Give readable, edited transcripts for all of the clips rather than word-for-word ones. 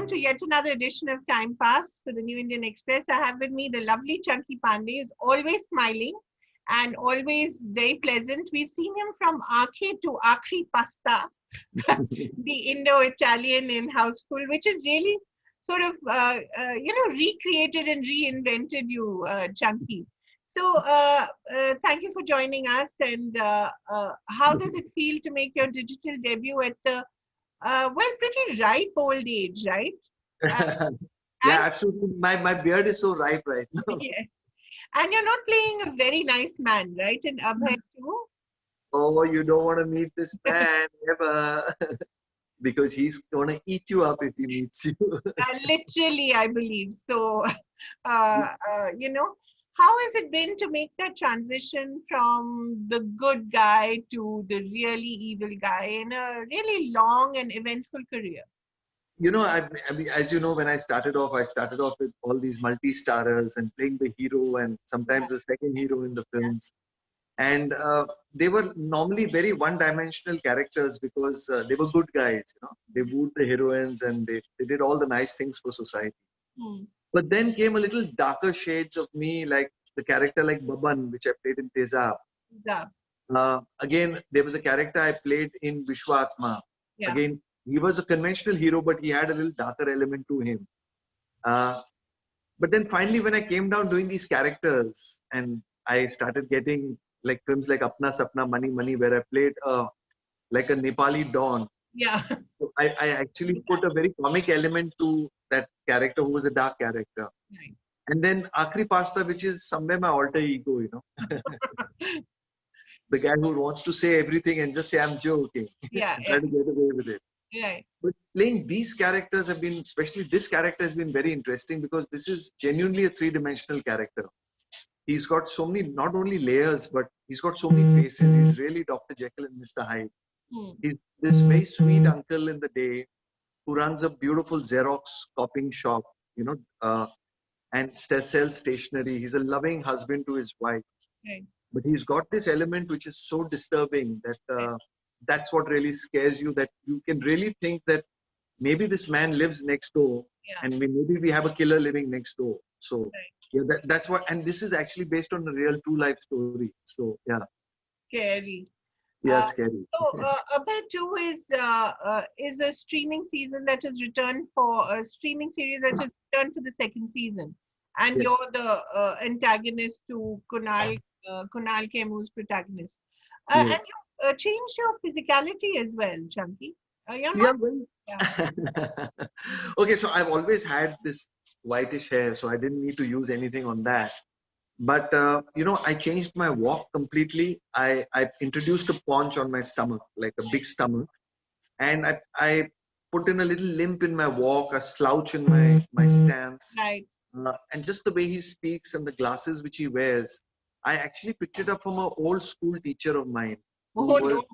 to yet another edition of Time Pass for the New Indian Express. I have with me the lovely Chunky Pandey, who's always smiling and always very pleasant. We've seen him from Aakhe to Akhri Pasta, the Indo-Italian in Houseful, which is really sort of, recreated and reinvented you, Chunky. So thank you for joining us. And how does it feel to make your digital debut at the pretty ripe old age, right? Uh, Yeah, and absolutely. My beard is so ripe right now. yes, and you're not playing a very nice man, right? In Abhay too. Oh, you don't want to meet this man ever because he's gonna eat you up if he meets you. Literally, I believe. So, you know, how has it been to make that transition from the good guy to the really evil guy in a really long and eventful career? I mean, as you know, when I started off with all these multi-starers and playing the hero and sometimes Yeah, the second hero in the films. And they were normally very one-dimensional characters because they were good guys. They wooed the heroines and they did all the nice things for society. hmm, But then came a little darker shades of me, like the character like Baban, which I played in Tezab. yeah, Again, there was a character I played in Vishwatma. yeah. Again, he was a conventional hero, but he had a little darker element to him. Uh, but then finally, when I came down doing these characters and I started getting like films like Apna Sapna Mani Mani, where I played like a Nepali Don. Yeah. So I actually put a very comic element to that character who was a dark character. Right. And then Akhri Pasta, which is somewhere my alter ego. The guy who wants to say everything and just say, I'm joking, Yeah, and try yeah, to get away with it. right. But playing these characters have been, especially this character has been very interesting because this is genuinely a three-dimensional character. He's got so many, not only layers, but he's got so many faces. He's really Dr. Jekyll and Mr. Hyde. Hmm. He's this very sweet uncle in the day who runs a beautiful Xerox copying shop, and sells stationery. He's a loving husband to his wife. Right. But he's got this element which is so disturbing that that's what really scares you, that you can really think that maybe this man lives next door Yeah. and maybe we have a killer living next door. So Right. yeah, that's what, and this is actually based on a real true life story. So Scary. yeah, Uh, scary. so, Abhay 2 is a streaming season that has returned for a streaming series that has returned for the second season, and Yes. you're the antagonist to Kunal Khemu's protagonist, Yeah. and you've changed your physicality as well, Chunky. You're Yeah, not. well. Yeah. Okay, so I've always had this whitish hair, so I didn't need to use anything on that. But I changed my walk completely. I introduced a paunch on my stomach, like a big stomach, and I put in a little limp in my walk, a slouch in my stance, Right. and just the way he speaks and the glasses which he wears. I actually picked it up from an old school teacher of mine who Oh was,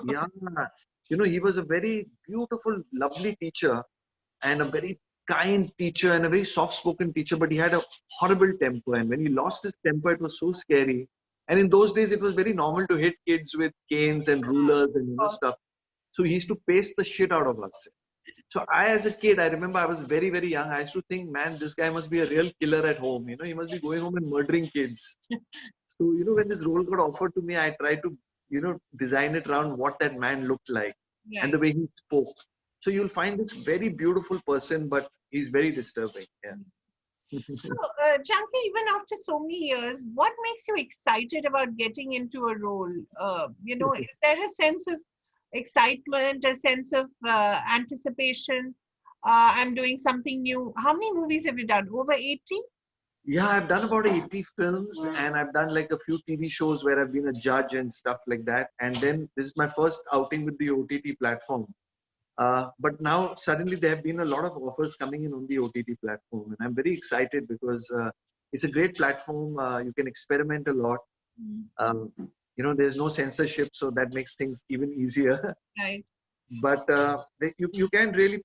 no. yeah, he was a very beautiful, lovely teacher and a very kind teacher and a very soft-spoken teacher, but he had a horrible temper. And when he lost his temper, it was so scary. And in those days, it was very normal to hit kids with canes and rulers and stuff. So he used to paste the shit out of us. So I, as a kid, I remember I was very, very young. I used to think, man, this guy must be a real killer at home. He must be going home and murdering kids. So, when this role got offered to me, I tried to, design it around what that man looked like and Right. the way he spoke. So you'll find this very beautiful person, but he's very disturbing. Yeah. So, Chunky, even after so many years, what makes you excited about getting into a role? Is there a sense of excitement, a sense of anticipation? I'm doing something new. How many movies have you done? Over 80? Yeah, I've done about 80 films and I've done like a few TV shows where I've been a judge and stuff like that. And then this is my first outing with the OTT platform. But now suddenly there have been a lot of offers coming in on the OTT platform, and I'm very excited because it's a great platform. You can experiment a lot. Mm. Um, there's no censorship, so that makes things even easier. Right. But you can really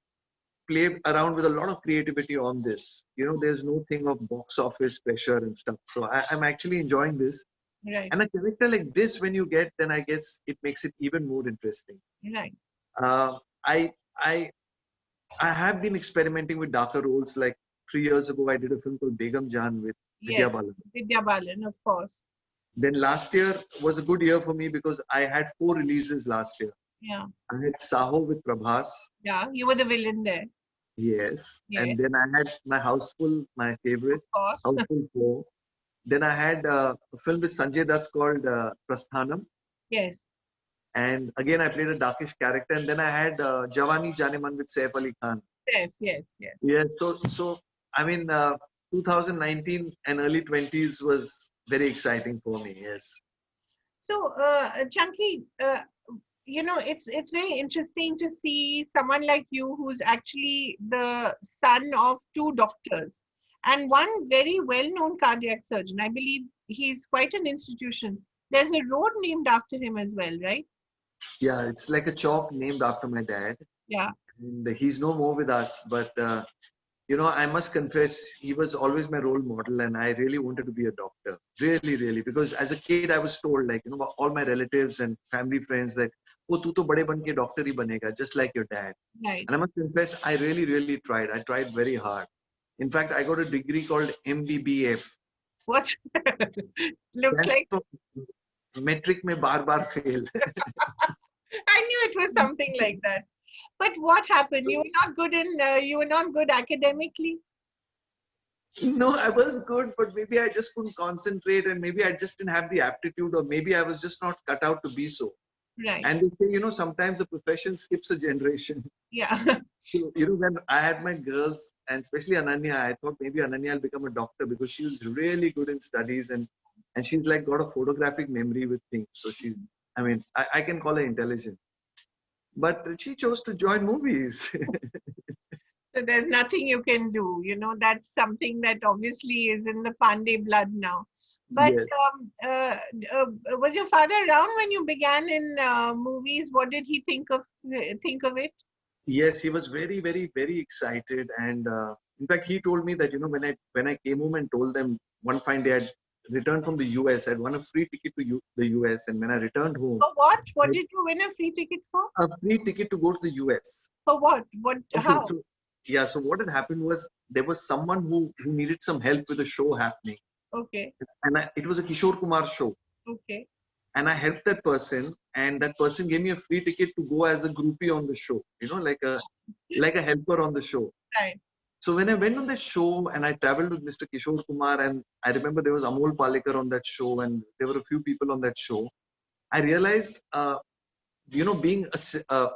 play around with a lot of creativity on this. There's no thing of box office pressure and stuff. So I'm actually enjoying this. Right. And a character like this, when you get, then I guess it makes it even more interesting. Right. Uh, I I have been experimenting with darker roles. Like 3 years ago, I did a film called Begum Jaan with Vidya Yes, Balan. Vidya Balan, of course. Then last year was a good year for me because I had 4 releases last year. Yeah, I had Saho with Prabhas, yeah. You were the villain there. yes, Yes, and then I had my Houseful, my of favorite, course. Houseful 4. Then I had a film with Sanjay Dutt called Prasthanam, Yes. and again I played a darkish character. And then I had Jawani Janeman with Saif Ali Khan. Yes, yes, yes. Yeah, so I mean, 2019 and early 20s was very exciting for me. Yes. So, Chunky, it's very interesting to see someone like you who's actually the son of two doctors and one very well-known cardiac surgeon. I believe he's quite an institution. There's a road named after him as well, right? Yeah, it's like a chalk named after my dad, Yeah, and he's no more with us. But I must confess, he was always my role model, and I really wanted to be a doctor. Really, really, because as a kid, I was told, like, all my relatives and family friends that, oh, tu to bade ban ke doctor hi banega, just like your dad. right. And I must confess, I really, really tried. I tried very hard. In fact, I got a degree called MBBF. What looks Stands like for metric में बार बार fail. I knew it was something like that. But what happened? You were not good academically, No, I was good, but maybe I just couldn't concentrate, and maybe I just didn't have the aptitude, or maybe I was just not cut out to be so. right? And they say, sometimes the profession skips a generation. Yeah. So, when I had my girls, and especially Ananya, I thought maybe Ananya will become a doctor because she was really good in studies, and she's like got a photographic memory with things. So I can call her intelligent. But she chose to join movies. So there's nothing you can do. That's something that obviously is in the Pandey blood now. But Yes. was your father around when you began in movies? What did he think of it? Yes, he was very, very, very excited, and in fact, he told me that when I came home and told them one fine day I'd returned from the US, I'd won a free ticket to the US, and when I returned home, For what? What I did you win a free ticket for? a free ticket to go to the US. For what? What? Okay, How? so yeah, so what had happened was there was someone who needed some help with a show happening, Okay. and it was a Kishore Kumar show, Okay. and I helped that person, and that person gave me a free ticket to go as a groupie on the show, like a helper on the show. Right. So when I went on that show and I traveled with Mr. Kishore Kumar, and I remember there was Amol Palekar on that show, and there were a few people on that show, I realized, being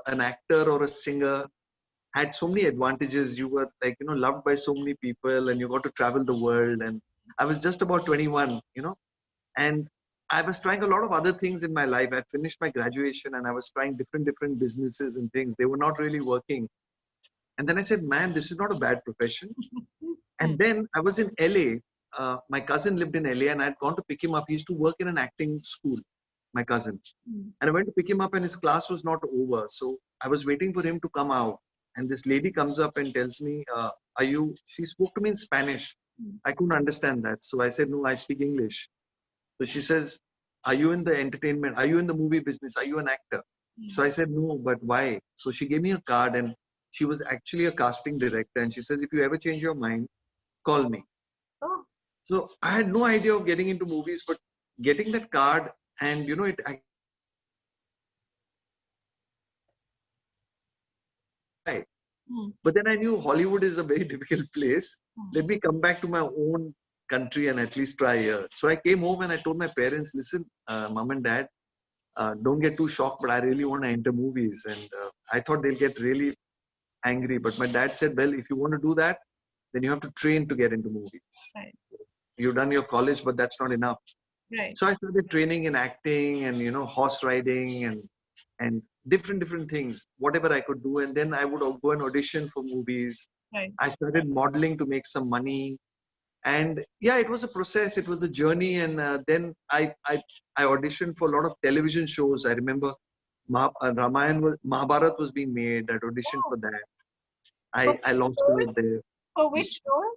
an actor or a singer had so many advantages. You were like, loved by so many people, and you got to travel the world. And I was just about 21, and I was trying a lot of other things in my life. I finished my graduation and I was trying different businesses and things. They were not really working. And then I said, man, this is not a bad profession. And then I was in LA. My cousin lived in LA, and I had gone to pick him up. He used to work in an acting school, my cousin. Mm. And I went to pick him up, and his class was not over. So I was waiting for him to come out. And this lady comes up and tells me, she spoke to me in Spanish. Mm. I couldn't understand that. So I said, no, I speak English. So she says, are you in the entertainment? Are you in the movie business? Are you an actor? Mm. So I said, no, but why? So she gave me a card, and she was actually a casting director. And she says, if you ever change your mind, call me. Oh, So I had no idea of getting into movies, but getting that card, and it actually. mm. But then I knew Hollywood is a very difficult place. Mm. Let me come back to my own country and at least try here. So I came home and I told my parents, listen, mom and dad, don't get too shocked, but I really want to enter movies. And I thought they'll get really angry. But my dad said, well, if you want to do that, then you have to train to get into movies. Right. You've done your college, but that's not enough. Right. So I started training in acting and horse riding and different things, whatever I could do. And then I would go and audition for movies. Right. I started modeling to make some money. And yeah, it was a process. It was a journey. And then I auditioned for a lot of television shows. I remember Mahabharat was being made. I auditioned Oh, for that. for I which lost role? out there. For which role?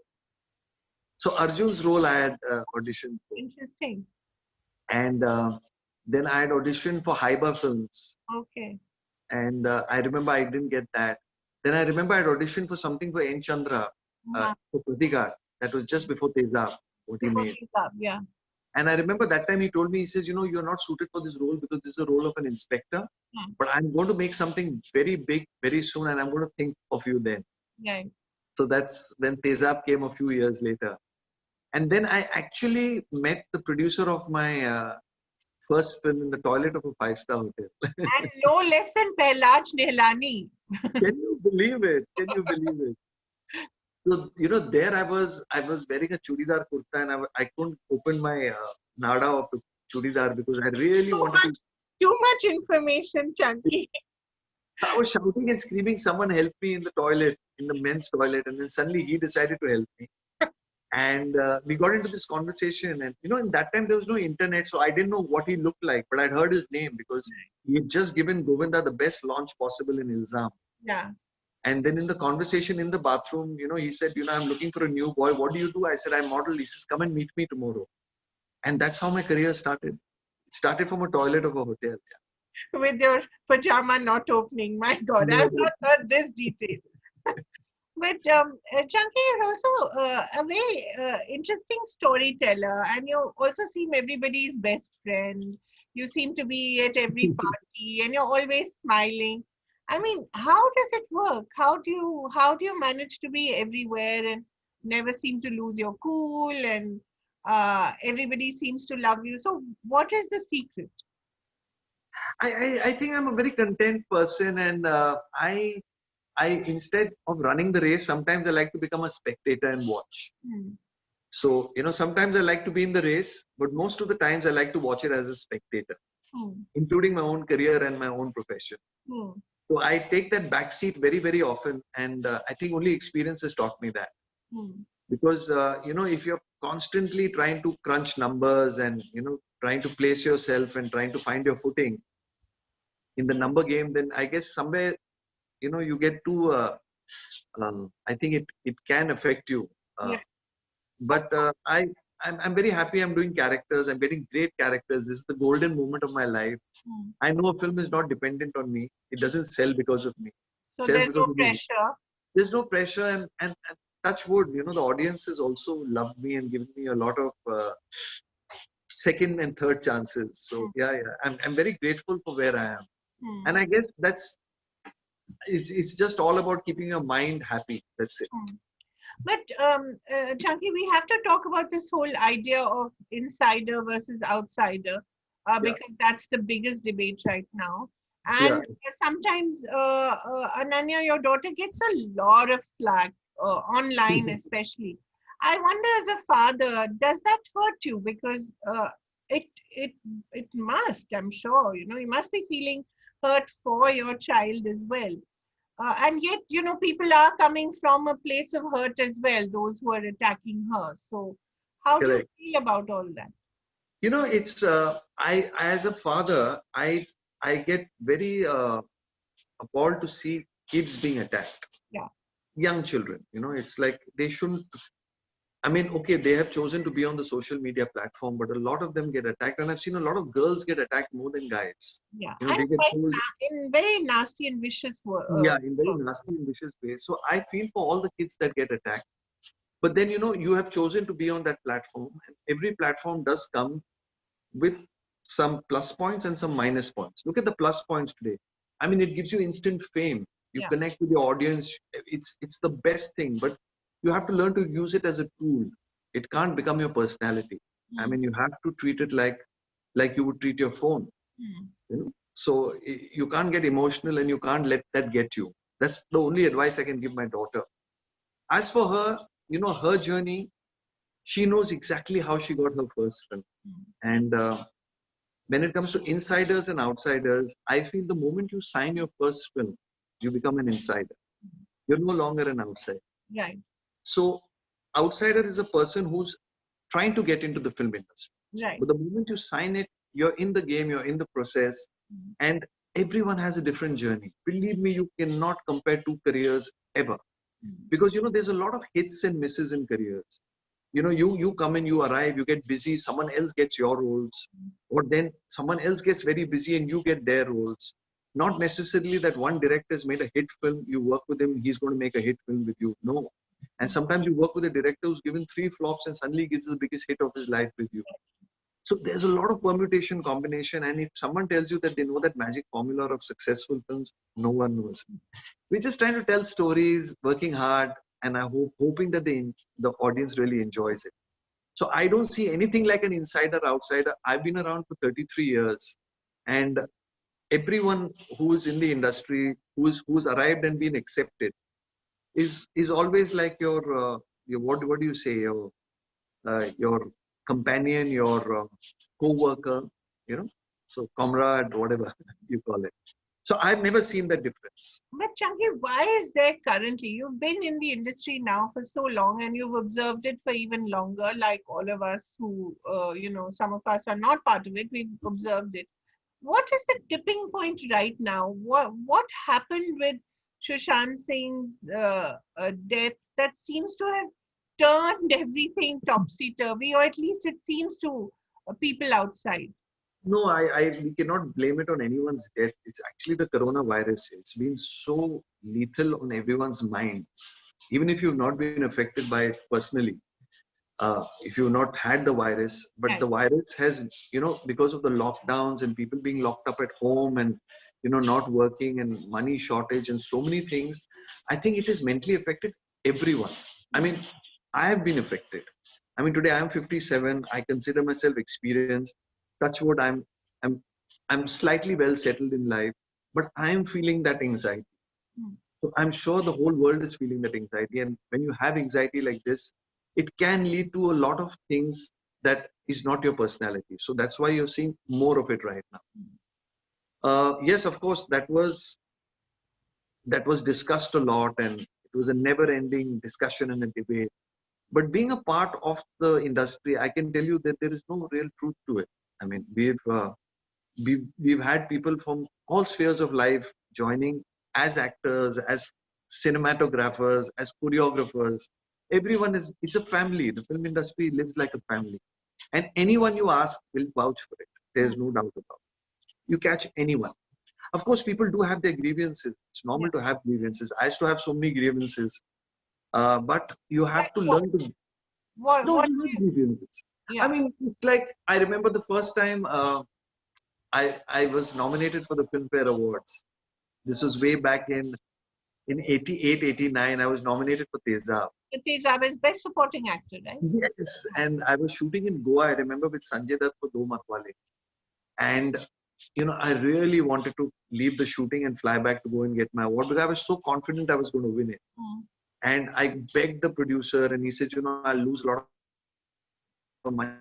So Arjun's role I had auditioned for. Interesting. And then I had auditioned for Haiba Films. Okay. And I remember I didn't get that. Then I remember I auditioned for something for N. Chandra, for Pratighar. That was just before Tezab, what he Before made. Tezab, yeah. And I remember that time he told me, he says, you know, you're not suited for this role because this is a role of an inspector. But I'm going to make something very big very soon, and I'm going to think of you then. Right. So that's when Tezab came a few years later. And then I actually met the producer of my first film in the toilet of a five-star hotel. And no less than Pehlaj Nehlani. Can you believe it? Can you believe it? So, you know, there I was wearing a chudidar kurta, and I couldn't open my nada of the chudidar because I really wanted to. Too much information, Chunky. I was shouting and screaming, someone help me in the toilet, in the men's toilet. And then suddenly he decided to help me. And we got into this conversation. And, you know, in that time, there was no internet. So I didn't know what he looked like. But I'd heard his name because he had just given Govinda the best launch possible in Ilzam. Yeah. And then in the conversation in the bathroom, you know, he said, you know, I'm looking for a new boy. What do you do? I said, I model. He says, come and meet me tomorrow. And that's how my career started. It started from a toilet of a hotel. Yeah. With your pajama not opening. My God, No, I've not heard this detail. But Chunky, you're also a very interesting storyteller, and you also seem everybody's best friend. You seem to be at every party, and you're always smiling. I mean, how does it work? How do you manage to be everywhere and never seem to lose your cool, and everybody seems to love you? So, what is the secret? I think I'm a very content person, and I instead of running the race, sometimes I like to become a spectator and watch. So, you know, sometimes I like to be in the race, but most of the times I like to watch it as a spectator, including my own career and my own profession. So I take that back seat very, very often, and I think only experience has taught me that. Because you know, if you're constantly trying to crunch numbers and, you know, trying to place yourself and trying to find your footing in the number game, then I guess somewhere, you know, you get to I think it can affect you. Yeah. But I'm very happy I'm doing characters. I'm getting great characters. This is the golden moment of my life. I know a film is not dependent on me. It doesn't sell because of me. So It sells there's because no of me. pressure. There's no pressure, and touch wood, you know, the audience has also loved me and given me a lot of second and third chances. So yeah, I'm very grateful for where I am. And I guess it's just all about keeping your mind happy. That's it. But Chunky, we have to talk about this whole idea of insider versus outsider, because that's the biggest debate right now. And sometimes, Ananya, your daughter gets a lot of flack online, especially. I wonder, as a father, does that hurt you? Because it must. I'm sure, you know, you must be feeling hurt for your child as well. And yet, you know, people are coming from a place of hurt as well, those who are attacking her. So how do you feel about all that? You know, it's I as a father, I get very appalled to see kids being attacked. Yeah. Young children, you know, it's like they shouldn't. I mean, okay, they have chosen to be on the social media platform, but a lot of them get attacked, and I've seen a lot of girls get attacked more than guys. Yeah, you know, and quite in very nasty and vicious way. Yeah, in very nasty and vicious ways. So I feel for all the kids that get attacked. But then, you know, you have chosen to be on that platform, and every platform does come with some plus points and some minus points. Look at the plus points today. I mean, it gives you instant fame. You connect with your audience. It's the best thing, but you have to learn to use it as a tool. It can't become your personality. I mean, you have to treat it like you would treat your phone. You know? So you can't get emotional, and you can't let that get you. That's the only advice I can give my daughter. As for her, you know, her journey, she knows exactly how she got her first film. And when it comes to insiders and outsiders, I feel the moment you sign your first film, you become an insider. You're no longer an outsider. Right. So outsider is a person who's trying to get into the film industry. Right. But the moment you sign it, you're in the game, you're in the process, and everyone has a different journey. Believe me, you cannot compare two careers ever. Because, you know, there's a lot of hits and misses in careers. You know, you come in, you arrive, you get busy, someone else gets your roles, or then someone else gets very busy and you get their roles. Not necessarily that one director has made a hit film, you work with him, he's going to make a hit film with you. No. And sometimes you work with a director who's given 3 flops and suddenly gives the biggest hit of his life with you. So there's a lot of permutation, combination. And if someone tells you that they know that magic formula of successful films, no one knows. We're just trying to tell stories, working hard, and hoping that the audience really enjoys it. So I don't see anything like an insider outsider. I've been around for 33 years, and everyone who is in the industry, who's arrived and been accepted, is always like your what do you say, your companion, your co-worker, you know, so comrade, whatever you call it. So I've never seen that difference. But Chunky, why is there currently? You've been in the industry now for so long and you've observed it for even longer, like all of us who, some of us are not part of it, we've observed it. What is the tipping point right now? What happened with Sushant Singh's death that seems to have turned everything topsy-turvy, or at least it seems to people outside? No, we cannot blame it on anyone's death. It's actually the coronavirus. It's been so lethal on everyone's minds. Even if you've not been affected by it personally, if you've not had the virus, but Right. the virus has, because of the lockdowns and people being locked up at home and, not working and money shortage and so many things, I think it has mentally affected everyone. I mean, I have been affected. I mean, today I'm 57. I consider myself experienced. Touch wood, I'm slightly well settled in life, but I'm feeling that anxiety. Hmm. So I'm sure the whole world is feeling that anxiety. And when you have anxiety like this, it can lead to a lot of things that is not your personality. So that's why you're seeing more of it right now. Yes, of course, that was discussed a lot, and it was a never-ending discussion and a debate. But being a part of the industry, I can tell you that there is no real truth to it. I mean, we've had people from all spheres of life joining as actors, as cinematographers, as choreographers. Everyone it's a family. The film industry lives like a family. And anyone you ask will vouch for it. There's no doubt about it. You catch anyone. Of course, people do have their grievances. It's normal to have grievances. I used to have so many grievances. But you have Like to what? learn to. What? No, What? not grievances. I Yeah. mean, like, I remember the first time I was nominated for the Filmfare Awards. This was way back in 88, 89. I was nominated for Tezab. Tezab is best supporting actor, right? Yes, and I was shooting in Goa. I remember with Sanjay Dutt for Do Matwale. And I really wanted to leave the shooting and fly back to go and get my award because I was so confident I was going to win it. Mm. And I begged the producer, and he said, I'll lose a lot of money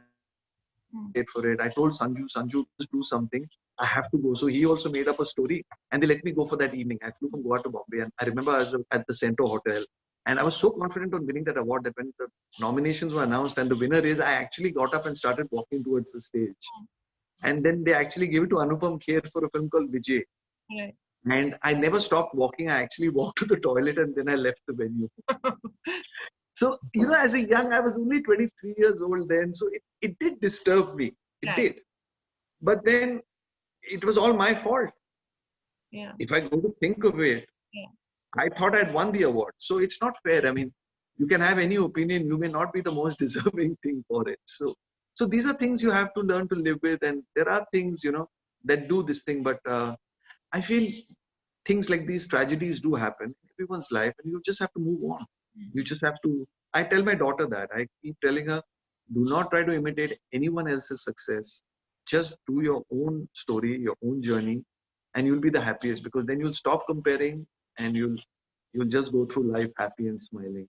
for it. I told Sanju, just do something. I have to go. So he also made up a story, and they let me go for that evening. I flew from Goa to Bombay, and I remember I was at the Centaur Hotel, and I was so confident on winning that award that when the nominations were announced and the winner is, I actually got up and started walking towards the stage. And then they actually gave it to Anupam Kher for a film called Vijay. Right. And I never stopped walking. I actually walked to the toilet and then I left the venue. So, as a young, I was only 23 years old then. So it did disturb me. It Right. did. But then it was all my fault. Yeah. If I go to think of it, I thought I'd won the award. So it's not fair. I mean, you can have any opinion. You may not be the most deserving thing for it. So these are things you have to learn to live with. And there are things, that do this thing. But I feel things like these tragedies do happen in everyone's life. And you just have to move on. You just have to. I tell my daughter that. I keep telling her, do not try to imitate anyone else's success. Just do your own story, your own journey, and you'll be the happiest because then you'll stop comparing and you'll just go through life happy and smiling.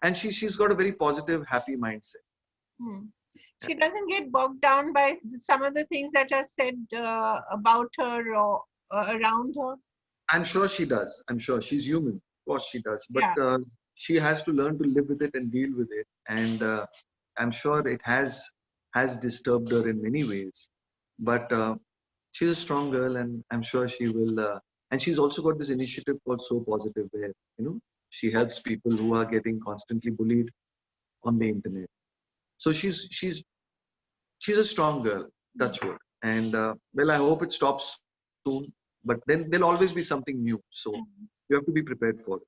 And she's got a very positive, happy mindset. Hmm. She doesn't get bogged down by some of the things that are said about her or around her. I'm sure she does. I'm sure she's human. Of course she does. But Yeah. she has to learn to live with it and deal with it. And I'm sure it has disturbed her in many ways. But she's a strong girl, and I'm sure she will. And she's also got this initiative called So Positive, where she helps people who are getting constantly bullied on the internet. So she's a strong girl. Touch wood. And well, I hope it stops soon. but then there'll always be something new. So you have to be prepared for it.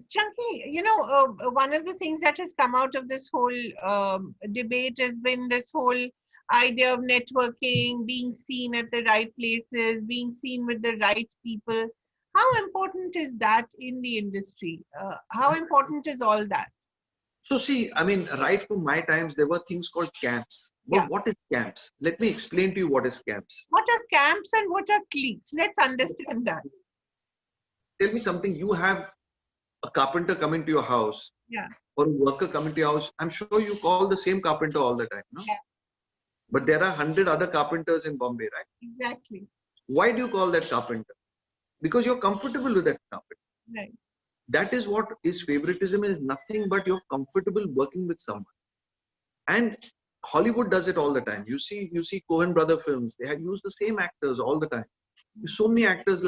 Chunky, one of the things that has come out of this whole debate has been this whole idea of networking, being seen at the right places, being seen with the right people. How important is that in the industry? How important is all that? So see, I mean, right from my times, there were things called camps. But Yeah. what is camps? Let me explain to you what is camps. What are camps and what are cliques? Let's understand that. Tell me something. You have a carpenter coming to your house Yeah. or a worker coming to your house. I'm sure you call the same carpenter all the time, no? Yeah. But there are 100 other carpenters in Bombay, right? Exactly. Why do you call that carpenter? Because you're comfortable with that carpenter. Right. That is what is favoritism, is nothing but you're comfortable working with someone. And Hollywood does it all the time. You see Coen brother films. They have used the same actors all the time. So many actors,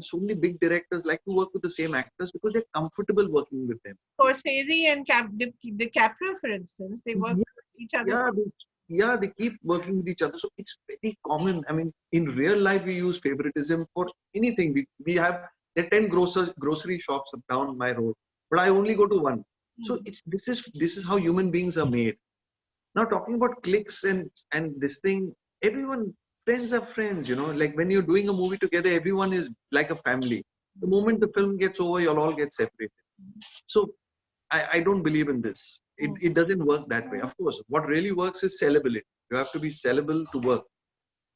so many big directors like to work with the same actors because they're comfortable working with them. Scorsese and DiCaprio, for instance, they work with each other. They keep working with each other. So it's very common. I mean, in real life, we use favoritism for anything. There are 10 grocery shops down my road, but I only go to one. So this is how human beings are made. Now talking about cliques and this thing, everyone, friends are friends, like when you're doing a movie together, everyone is like a family. The moment the film gets over, you'll all get separated. So I don't believe in this. It doesn't work that way. Of course, what really works is sellability. You have to be sellable to work.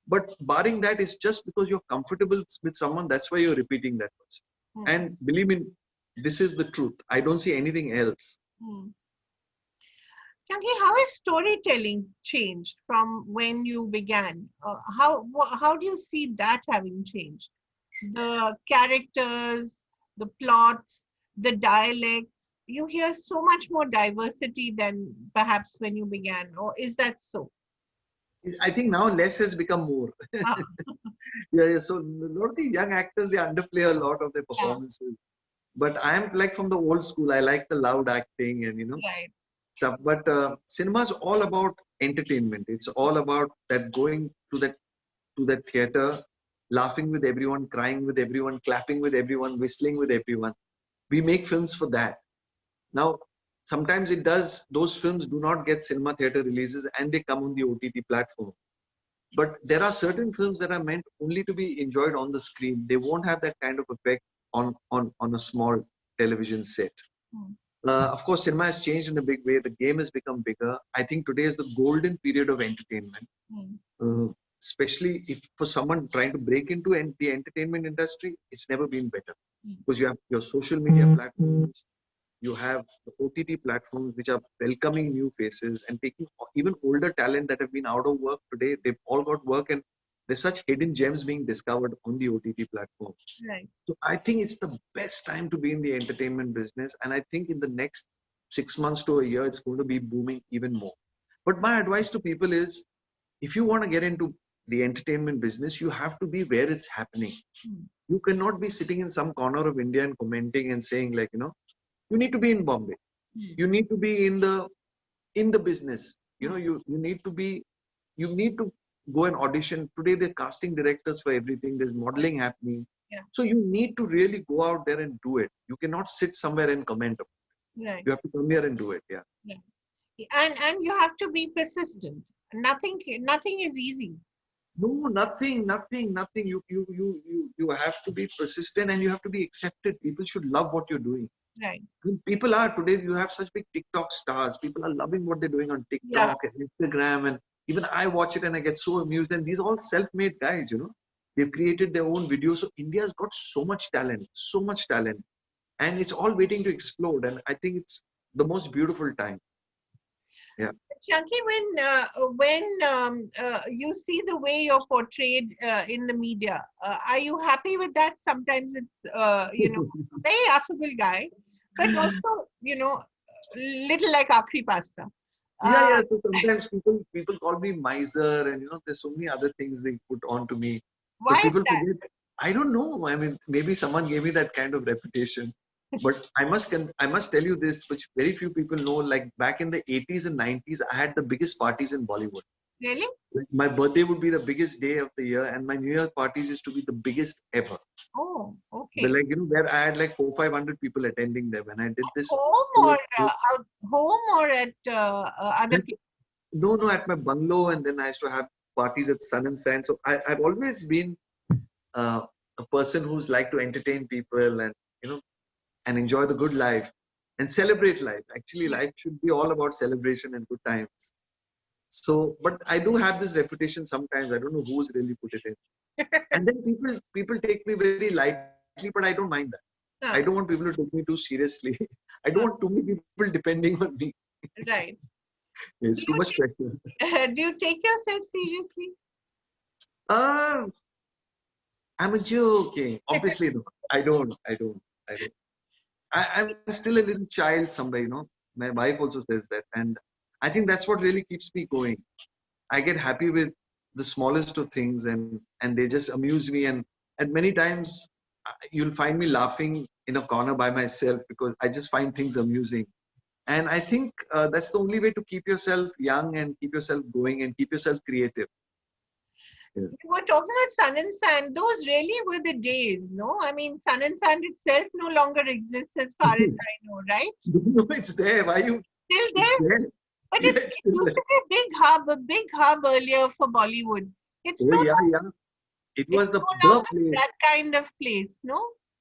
But barring that, it's just because you're comfortable with someone, that's why you're repeating that person. And believe me, this is the truth. I don't see anything else. Chunky, how has storytelling changed from when you began? How do you see that having changed? The characters, the plots, the dialects. You hear so much more diversity than perhaps when you began, or is that so? I think now less has become more. Yeah. So a lot of the young actors, they underplay a lot of their performances. But I am like from the old school. I like the loud acting and Right. stuff. But cinema is all about entertainment. It's all about that going to that theater, laughing with everyone, crying with everyone, clapping with everyone, whistling with everyone. We make films for that. Now, sometimes those films do not get cinema theater releases and they come on the OTT platform. But there are certain films that are meant only to be enjoyed on the screen. They won't have that kind of effect on a small television set. Of course, cinema has changed in a big way. The game has become bigger. I think today is the golden period of entertainment. Especially if for someone trying to break into the entertainment industry, it's never been better. Because you have your social media platforms, you have the OTT platforms which are welcoming new faces and taking even older talent that have been out of work today. They've all got work and there's such hidden gems being discovered on the OTT platform. Right. So I think it's the best time to be in the entertainment business. And I think in the next 6 months to a year, it's going to be booming even more. But my advice to people is, if you want to get into the entertainment business, you have to be where it's happening. You cannot be sitting in some corner of India and commenting and saying you need to be in Bombay. You need to be in the business. You need to go and audition. Today they're casting directors for everything. There's modeling happening. Yeah. So you need to really go out there and do it. You cannot sit somewhere and comment. Right. You have to come here and do it. Yeah. And you have to be persistent. Nothing is easy. No, nothing. You have to be persistent and you have to be accepted. People should love what you're doing. Right. I mean, people are today. You have such big TikTok stars. People are loving what they're doing on TikTok and Instagram, and even I watch it and I get so amused. And these are all self-made guys. They've created their own videos. So India's got so much talent, and it's all waiting to explode. And I think it's the most beautiful time. Yeah. Chunky, when you see the way you're portrayed in the media, are you happy with that? Sometimes it's very affable guy, but also little like Akhri Pasta. Yeah. So sometimes people call me miser, and there's so many other things they put on to me. Why people is that? forget, I don't know. I mean, maybe someone gave me that kind of reputation. But I must tell you this, which very few people know. Like back in the 80s and 90s, I had the biggest parties in Bollywood. Really? Like my birthday would be the biggest day of the year, and my New Year parties used to be the biggest ever. Oh, But okay. like, where I had like 400-500 people attending them, and I did this. Home or out home or at other places? No, no, at my bungalow, and then I used to have parties at Sun and Sand. So I've always been uh, a person who's like to entertain people and and enjoy the good life and celebrate life. Actually, Yeah. life should be all about celebration and good times. So, but I do have this reputation sometimes. I don't know who's really put it in. And then people take me very lightly, but I don't mind that. I don't want Huh, people to take me too seriously. I don't want huh, too many people depending on me. right. It's Do too much pressure. do you take yourself seriously? Uh, I'm joking. Obviously, no. I don't. I don't. I don't. I'm still a little child somewhere. My wife also says that. And I think that's what really keeps me going. I get happy with the smallest of things, and they just amuse me. And many times you'll find me laughing in a corner by myself because I just find things amusing. And I think that's the only way to keep yourself young and keep yourself going and keep yourself creative. Yeah. You were talking about Sun and Sand. Those really were the days, no? I mean, Sun and Sand itself no longer exists as far as I know, right? No, it's there. Why you? Still It's there, there. but Yeah, it, it's it still used there. to be a big hub earlier for Bollywood. It's Oh no, yeah, yeah. It it's was the no the longer place. that kind of place, no?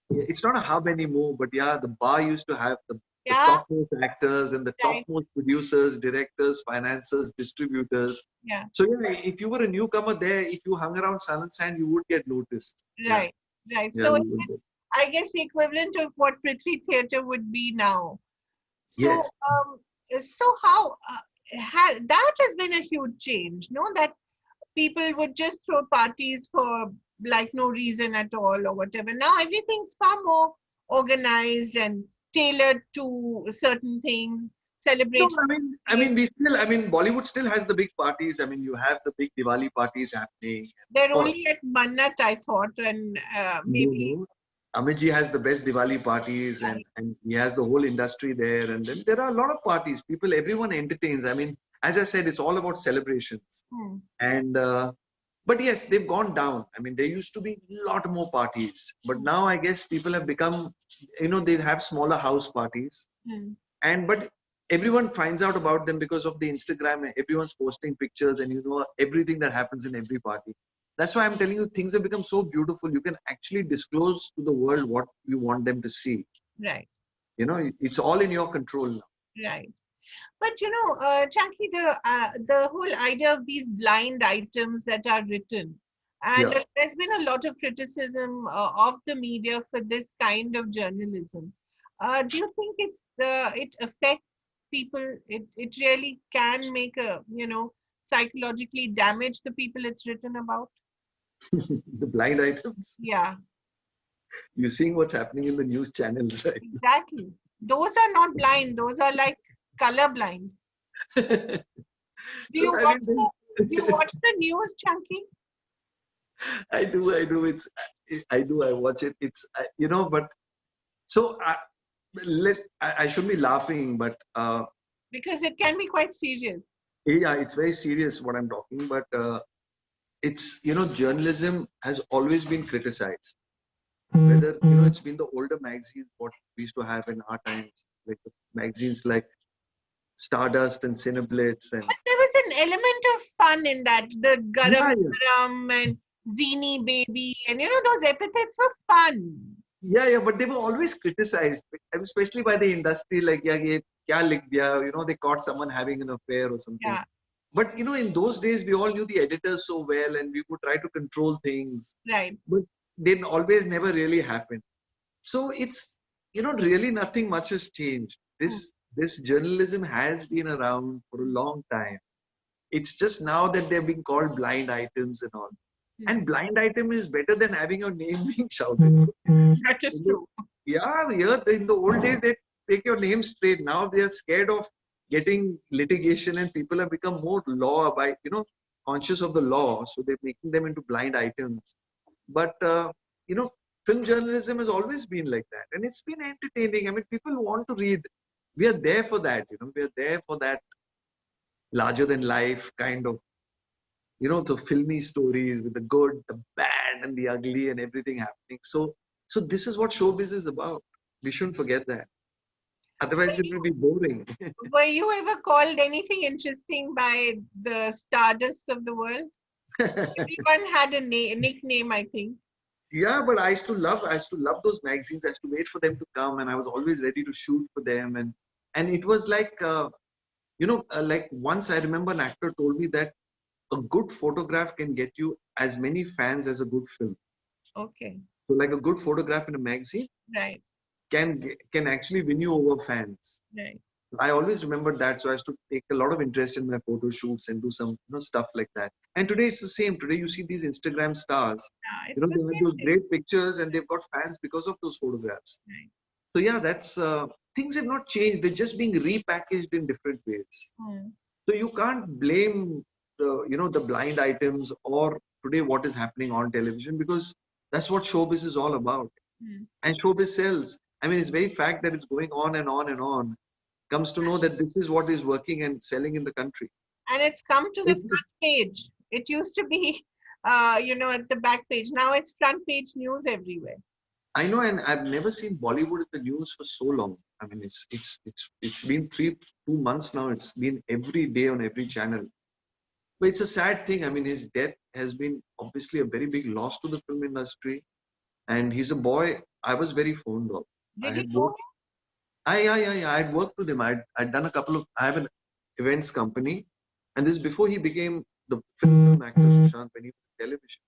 It's not a hub anymore, but yeah, the bar used to have the Yeah, topmost actors and the right. topmost producers, directors, financiers, distributors. Yeah, So yeah, if you were a newcomer there, if you hung around Sun and Sand, you would get noticed. Yeah, right, right. yeah, So you would. I guess the equivalent of what Prithvi Theatre would be now. So, Yes. so how that has been a huge change, no? That people would just throw parties for like no reason at all or whatever. Now everything's far more organized and tailored to certain things. No, Celebrate. Bollywood still has the big parties. I mean, you have the big Diwali parties happening. They're Of course, only at Mannat, I thought, and no, maybe. no. Amitji has the best Diwali parties, and he has the whole industry there. And then there are a lot of parties. Everyone entertains. I mean, as I said, it's all about celebrations. Hmm, And but yes, they've gone down. I mean, there used to be a lot more parties, but hmm, now I guess people have become, they have smaller house parties, hmm. and but everyone finds out about them because of the Instagram. Everyone's posting pictures, and everything that happens in every party. That's why I'm telling you, things have become so beautiful. You can actually disclose to the world what you want them to see. Right, It's all in your control now. right. But Chunky, the whole idea of these blind items that are written, and Yeah. there's been a lot of criticism of the media for this kind of journalism. Do you think it affects people? It really can make a psychologically damage the people it's written about. The blind items. Yeah, You're seeing what's happening in the news channels, right? exactly. Those are not blind. Those are like color blind. Do So you I watch mean, do you watch the news, Chunky? I do, I do. I do. I watch it. But so I shouldn't be laughing, but Because it can be quite serious. yeah, it's very serious what I'm talking. But it's journalism has always been criticized. Whether it's been the older magazines what we used to have in our times, like the magazines like Stardust and Cineblitz and But there was an element of fun in that. The yeah, Garam yeah. Garam and Zini Baby, and those epithets were fun. Yeah, yeah, but they were always criticized, especially by the industry. Like, yeah, ye kya likh diya? They caught someone having an affair or something. Yeah, But in those days, we all knew the editors so well, and we would try to control things. right. But they always never really happened. So it's really nothing much has changed. Hmm, This journalism has been around for a long time. It's just now that they're being called blind items and all. hmm. And blind item is better than having your name being shouted. That is In the- true. Yeah, yeah. In the old days, they take your name straight. Now they are scared of getting litigation, and people have become more law by conscious of the law. So they're making them into blind items. But you know, film journalism has always been like that, and it's been entertaining. I mean, people want to read. We are there for that. We are there for that larger than life kind of the filmy stories with the good, the bad, and the ugly, and everything happening. So this is what showbiz is about. We shouldn't forget that. Otherwise, it will be boring. Were you ever called anything interesting by the stardust of the world? Everyone had a nickname, I think. Yeah, but I used to love those magazines. I used to wait for them to come, and I was always ready to shoot for them. And it was like, like once I remember an actor told me that a good photograph can get you as many fans as a good film. Okay, So like a good photograph in a magazine right, can actually win you over fans. right. I always remembered that, so I used to take a lot of interest in my photo shoots and do some stuff like that. And today it's the same. Today you see these Instagram stars, Yeah, it's the they have same those thing. great pictures and they've got fans because of those photographs. Right. So yeah, that's things have not changed. They're just being repackaged in different ways. Hmm. So you can't blame the blind items or today what is happening on television because that's what showbiz is all about. Hmm. And showbiz sells. I mean, it's very fact that it's going on and on and on comes to know that this is what is working and selling in the country. And it's come to the It's, front page. It used to be, at the back page. Now it's front page news everywhere. I know, and I've never seen Bollywood in the news for so long. I mean, it's been 2 months now. It's been every day on every channel. But it's a sad thing. I mean, his death has been obviously a very big loss to the film industry. And he's a boy I was very fond of. I Did you had know worked. I had worked with him. I'd done a couple of. I have an events company, and this is before he became the film actor Sushant when he was on television.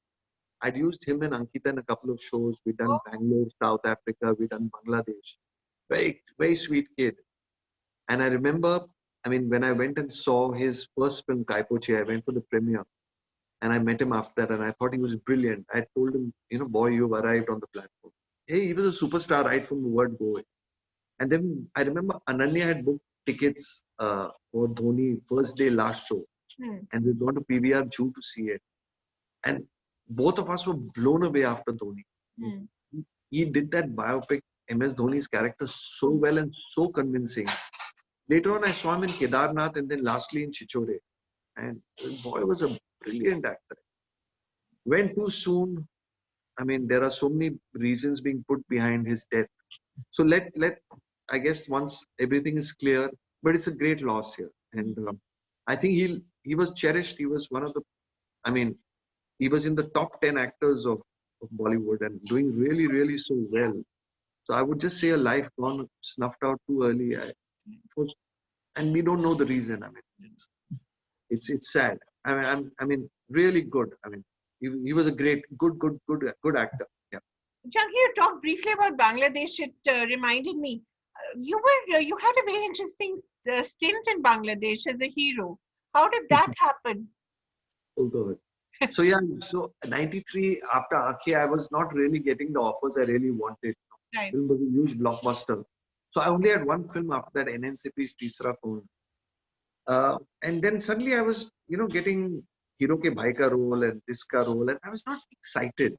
I'd used him and Ankita in a couple of shows. We'd done him? Bangalore, South Africa. We'd done Bangladesh. Very very sweet kid. And I remember, I mean, when I went and saw his first film Kaipoche, I went for the premiere, and I met him after that, and I thought he was brilliant. I told him, boy, you've arrived on the platform. Hey, he was a superstar right from the word go. And then I remember Ananya had booked tickets for Dhoni first day last show, Hmm. and we'd gone to PVR Jew to see it. And both of us were blown away after Dhoni. Hmm. He did that biopic, MS Dhoni's character, so well and so convincing. Later on, I saw him in Kedarnath and then lastly in Chichore. And the boy was a brilliant actor. Went too soon. I mean, there are so many reasons being put behind his death. So let I guess once everything is clear, but it's a great loss here, and I think he was cherished. He was one of the, I mean, he was in the top 10 actors of Bollywood and doing really really so well. So I would just say a life gone snuffed out too early. And we don't know the reason. I mean, it's sad. I mean, really good. I mean, he was a great, good actor. Yeah. Jackie, you talked briefly about Bangladesh. It reminded me. You had a very interesting stint in Bangladesh as a hero. How did that happen? Oh God. So yeah, so 93 after Aakhe, I was not really getting the offers I really wanted. Right. Film was a huge blockbuster. So I only had one film after that, NNCP's Teesra Kaun. And then suddenly I was, getting Hero Ke Bhai ka role and this ka role, and I was not excited.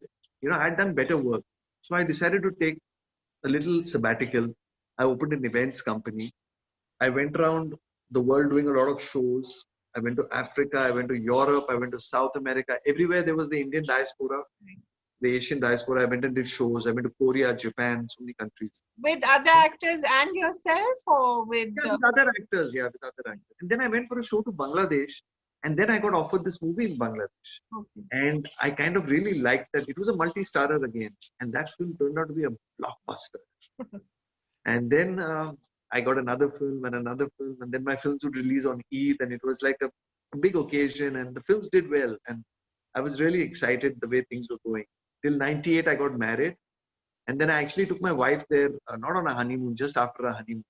I had done better work. So I decided to take a little sabbatical. I opened an events company. I went around the world doing a lot of shows. I went to Africa, I went to Europe, I went to South America. Everywhere there was the Indian diaspora, the Asian diaspora. I went and did shows. I went to Korea, Japan, so many countries. With other actors and yourself, or with Yeah, with other actors. Yeah, with other actors. And then I went for a show to Bangladesh, and then I got offered this movie in Bangladesh. okay. And I kind of really liked that. It was a multi-starrer again, and that film turned out to be a blockbuster. And then I got another film and another film, and then my films would release on Eid, and it was like a big occasion, and the films did well, and I was really excited the way things were going. Till '98, I got married, and then I actually took my wife there, not on a honeymoon, just after a honeymoon,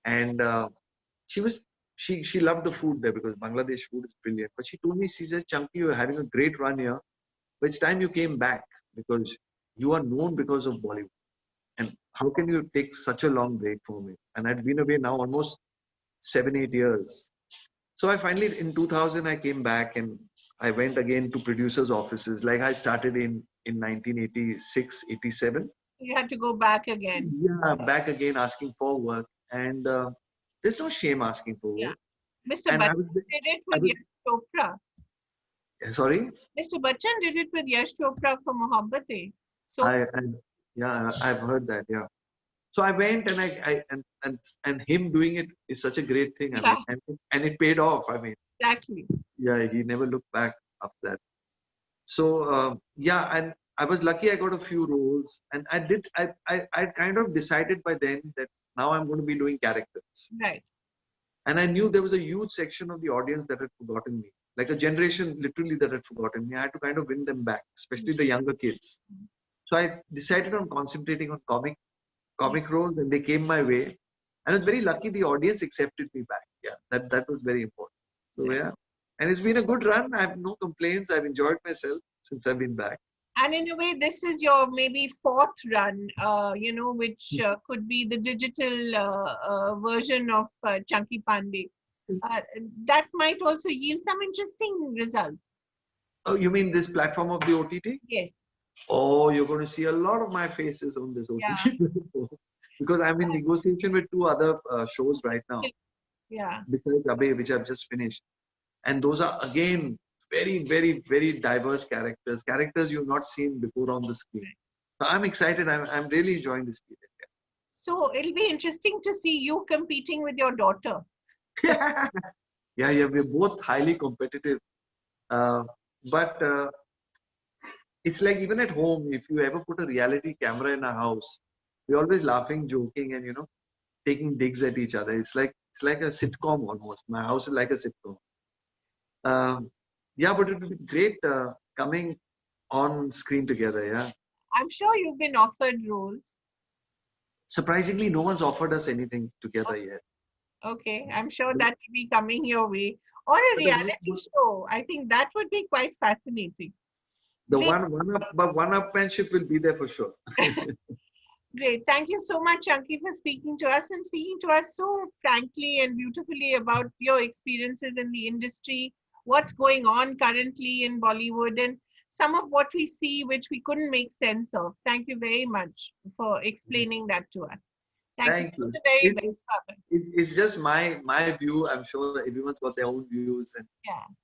and she was she loved the food there because Bangladesh food is brilliant. But she told me, she said, "Chunky, you're having a great run here, but it's time you came back because you are known because of Bollywood." And how can you take such a long break for me? And I'd been away now almost 7, 8 years. So I finally, in 2000, I came back and I went again to producers' offices. Like I started in 1986, 87. You had to go back again. Yeah, back again asking for work. And there's no shame asking for Yeah. work. Mr. And Bachchan did it I with was, Yash Chopra. Sorry, Mr. Bachchan did it with Yash Chopra for Mohabbatein. So I yeah, I've heard that. Yeah. So I went and and him doing it is such a great thing. I yeah, mean, and it paid off. I mean, exactly. yeah, he never looked back after that. So yeah, and I was lucky. I got a few roles, and I kind of decided by then that now I'm going to be doing characters. Right. And I knew there was a huge section of the audience that had forgotten me, like a generation literally that had forgotten me. I had to kind of win them back, especially the younger kids. So I decided on concentrating on comic roles, and they came my way. And I was very lucky the audience accepted me back. Yeah, that was very important. So yeah, and it's been a good run. I have no complaints. I've enjoyed myself since I've been back. And in a way, this is your maybe fourth run, which could be the digital version of Chunky Pandey. That might also yield some interesting results. Oh, you mean this platform of the OTT? Yes. Oh, you're going to see a lot of my faces on this OTT because I'm in negotiation with two other shows right now. Yeah. Besides Abe, which I've just finished, and those are again very, very, very diverse characters you've not seen before on the screen. So I'm excited. I'm really enjoying this period. So it'll be interesting to see you competing with your daughter. Yeah, we're both highly competitive. But it's like even at home, if you ever put a reality camera in a house, we're always laughing, joking, and taking digs at each other. It's like a sitcom almost. My house is like a sitcom. Yeah, but it would be great coming on screen together. Yeah. I'm sure you've been offered roles. Surprisingly, no one's offered us anything together yet. Okay, I'm sure that will be coming your way. Or a reality show. I think that would be quite fascinating. The Great. one-upmanship will be there for sure. Great. Thank you so much, Chunky, for speaking to us and speaking to us so frankly and beautifully about your experiences in the industry, what's going on currently in Bollywood, and some of what we see which we couldn't make sense of. Thank you very much for explaining that to us. Thank you. For the very best, Pavan. It's just my view. I'm sure everyone's got their own views,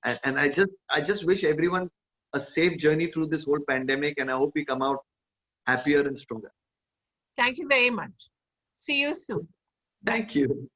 and I just wish everyone a safe journey through this whole pandemic, and I hope we come out happier and stronger. Thank you very much. See you soon. Thank you.